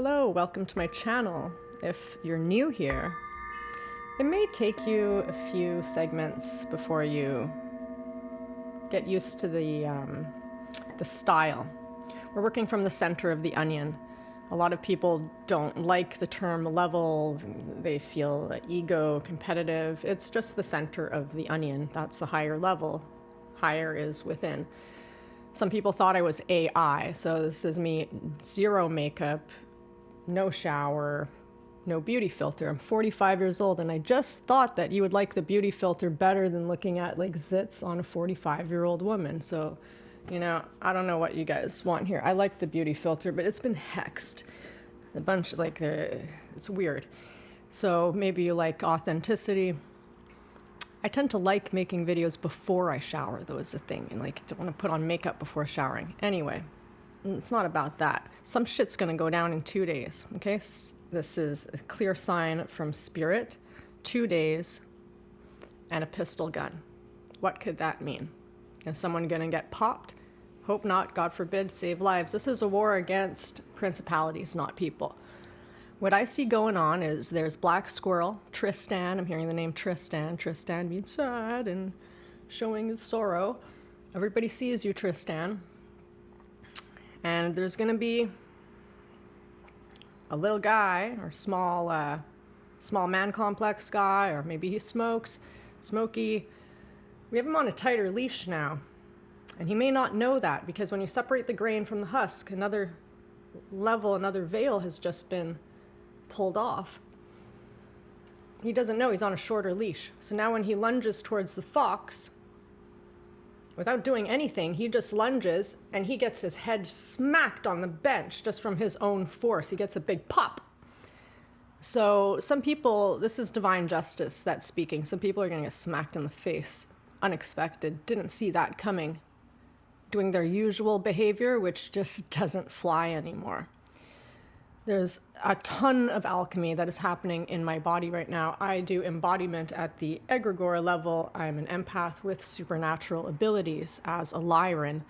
Hello, welcome to my channel. If you're new here, it may take you a few segments before you get used to the style. We're working from the center of the onion. A lot of people don't like the term level. They feel ego, competitive. It's just the center of the onion. That's the higher level. Higher is within. Some people thought I was AI, so this is me, zero makeup, no shower, no beauty filter. I'm 45 years old, and I just thought that you would like the beauty filter better than looking at like zits on a 45-year-old woman. So, you know, I don't know what you guys want here. I like the beauty filter, but it's been hexed. A bunch, like, it's weird. So maybe you like authenticity. I tend to like making videos before I shower, though, is the thing. And like, don't want to put on makeup before showering. Anyway, it's not about that. Some shit's going to go down in 2 days, okay? This is a clear sign from Spirit. 2 days and a pistol gun. What could that mean? Is someone going to get popped? Hope not. God forbid. Save lives. This is a war against principalities, not people. What I see going on is there's Black Squirrel, Tristan. I'm hearing the name Tristan. Tristan being sad and showing his sorrow. Everybody sees you, Tristan. And there's going to be a little guy or small man complex guy, or maybe he smokes, smoky. We have him on a tighter leash now. And he may not know that, because when you separate the grain from the husk, another level, another veil has just been pulled off. He doesn't know he's on a shorter leash. So now when he lunges towards the fox, without doing anything, he just lunges and he gets his head smacked on the bench just from his own force. He gets a big pop. So some people, this is divine justice that's speaking. Some people are going to get smacked in the face. Unexpected. Didn't see that coming. Doing their usual behavior, which just doesn't fly anymore. There's a ton of alchemy that is happening in my body right now. I do embodiment at the egregore level. I'm an empath with supernatural abilities as a Lyran.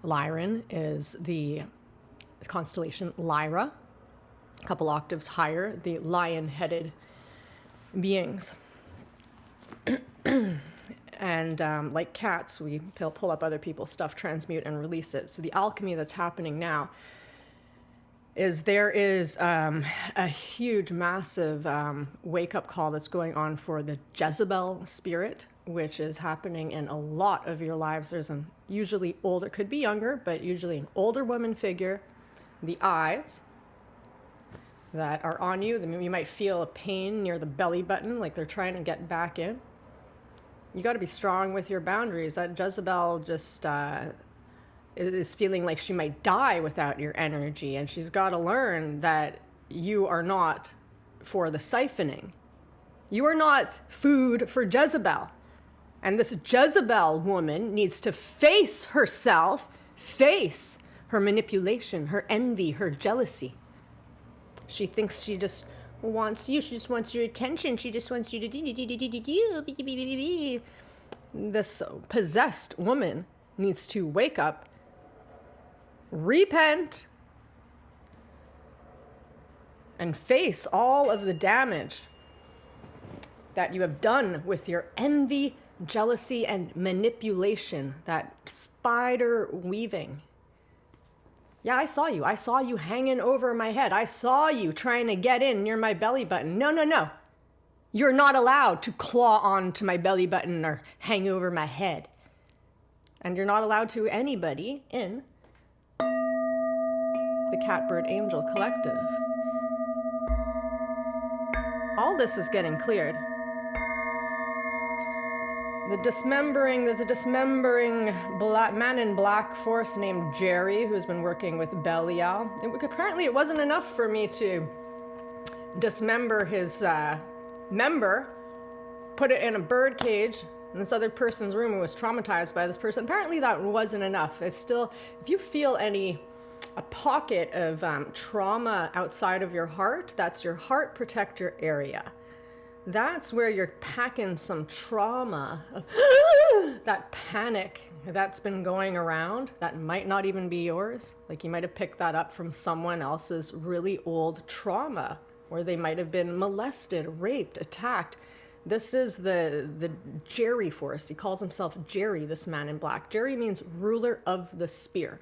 Lyran is the constellation Lyra, a couple octaves higher, the lion-headed beings. And like cats, we pull up other people's stuff, transmute, and release it. So the alchemy that's happening now is there is a huge, massive wake-up call that's going on for the Jezebel spirit, which is happening in a lot of your lives. There's an usually older, could be younger, but usually an older woman figure. The eyes that are on you. You might feel a pain near the belly button, like they're trying to get back in. You got to be strong with your boundaries. That Jezebel just is feeling like she might die without your energy, and she's got to learn that you are not for the siphoning. You are not food for Jezebel. And this Jezebel woman needs to face herself, face her manipulation, her envy, her jealousy. She thinks she just wants you. She just wants your attention. She just wants you to do. This possessed woman needs to wake up, repent, and face all of the damage that you have done with your envy, jealousy, and manipulation, that spider weaving. Yeah, I saw you. I saw you hanging over my head. I saw you trying to get in near my belly button. No. You're not allowed to claw onto my belly button or hang over my head. And you're not allowed to anybody in the Catbird Angel Collective. All this is getting cleared. There's a dismembering man in black force named Jerry, who's been working with Belial. Apparently it wasn't enough for me to dismember his member, put it in a bird cage in this other person's room who was traumatized by this person. Apparently that wasn't enough. It's still, if you feel a pocket of trauma outside of your heart, that's your heart protector area. That's where you're packing some trauma. that panic that's been going around that might not even be yours. Like you might have picked that up from someone else's really old trauma, or they might have been molested, raped, attacked. This is the Jerry force. He calls himself Jerry, this man in black. Jerry means ruler of the spear.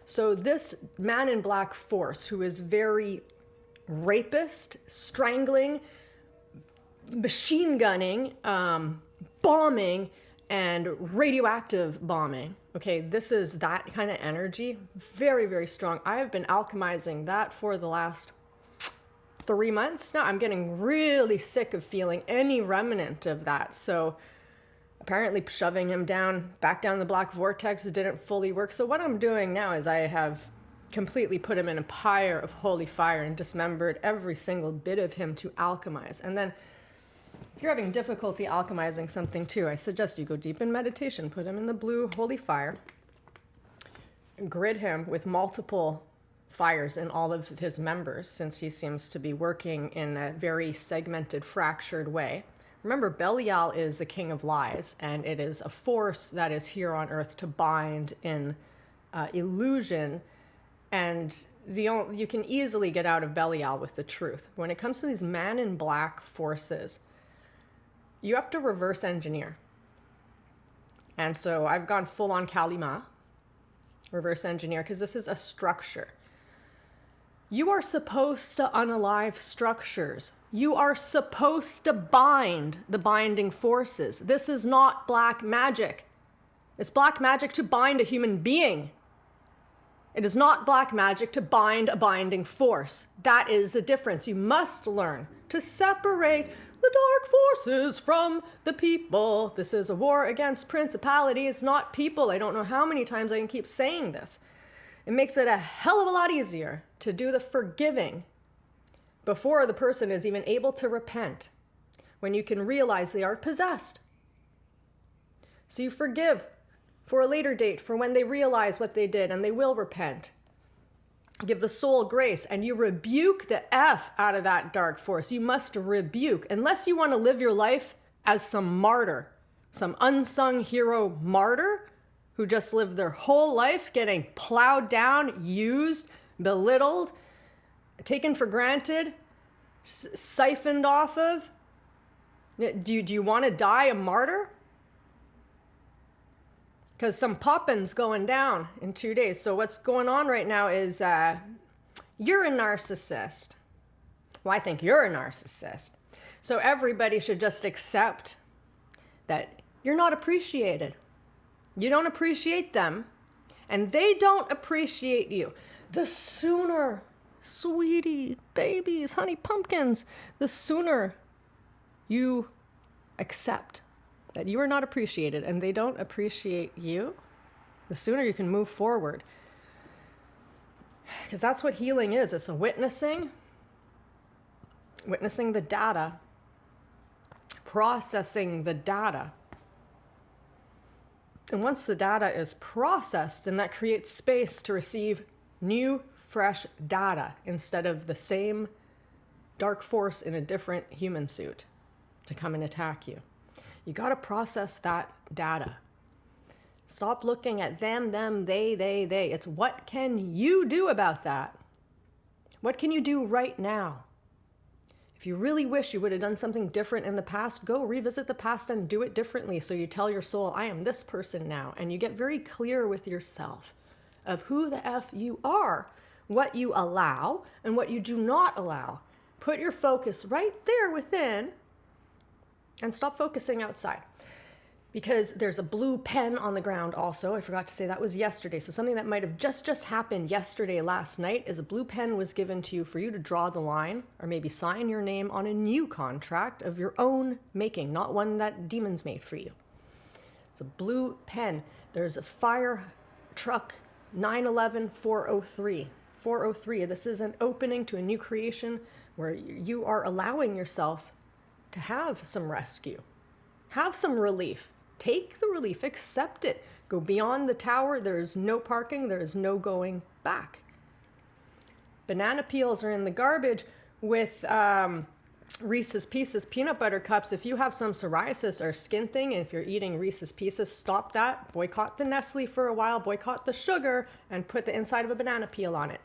So this man in black force, who is very rapist, strangling, machine gunning, bombing, and radioactive bombing. Okay, this is that kind of energy. Very, very strong. I have been alchemizing that for the last 3 months now. I'm getting really sick of feeling any remnant of that. So apparently shoving him back down the black vortex didn't fully work. So what I'm doing now is I have completely put him in a pyre of holy fire and dismembered every single bit of him to alchemize. And then if you're having difficulty alchemizing something too, I suggest you go deep in meditation, put him in the blue holy fire, grid him with multiple fires in all of his members, since he seems to be working in a very segmented, fractured way. Remember, Belial is the king of lies, and it is a force that is here on earth to bind in illusion, and you can easily get out of Belial with the truth. When it comes to these man in black forces, you have to reverse engineer. And so I've gone full on Kalima, reverse engineer, because this is a structure. You are supposed to unalive structures. You are supposed to bind the binding forces. This is not black magic. It's black magic to bind a human being. It is not black magic to bind a binding force. That is the difference. You must learn to separate the dark forces from the people. This is a war against principalities, not people. I don't know how many times I can keep saying this. It makes it a hell of a lot easier to do the forgiving before the person is even able to repent, when you can realize they are possessed. So you forgive for a later date, for when they realize what they did and they will repent. Give the soul grace, and you rebuke the F out of that dark force. You must rebuke, unless you want to live your life as some martyr, some unsung hero martyr who just lived their whole life getting plowed down, used, belittled, taken for granted, siphoned off of. Do you want to die a martyr? Because some poppin's going down in 2 days. So what's going on right now is you're a narcissist. Well, I think you're a narcissist. So everybody should just accept that you're not appreciated. You don't appreciate them, and they don't appreciate you. The sooner, sweetie, babies, honey pumpkins, the sooner you accept that you are not appreciated and they don't appreciate you, the sooner you can move forward. Because that's what healing is. It's a witnessing the data, processing the data. And once the data is processed, then that creates space to receive new, fresh data instead of the same dark force in a different human suit to come and attack you. You got to process that data. Stop looking at them, they. It's what can you do about that? What can you do right now? If you really wish you would have done something different in the past, go revisit the past and do it differently. So you tell your soul, I am this person now. And you get very clear with yourself of who the F you are, what you allow and what you do not allow. Put your focus right there within and stop focusing outside. Because there's a blue pen on the ground also. I forgot to say that was yesterday. So something that might have just happened yesterday, last night, is a blue pen was given to you for you to draw the line or maybe sign your name on a new contract of your own making, not one that demons made for you. It's a blue pen. There's a fire truck 911 403. 403. This is an opening to a new creation where you are allowing yourself to have some rescue, have some relief. Take the relief, accept it. Go beyond the tower. There is no parking. There is no going back. Banana peels are in the garbage with Reese's Pieces peanut butter cups. If you have some psoriasis or skin thing, and if you're eating Reese's Pieces, stop that. Boycott the Nestle for a while, boycott the sugar, and put the inside of a banana peel on it.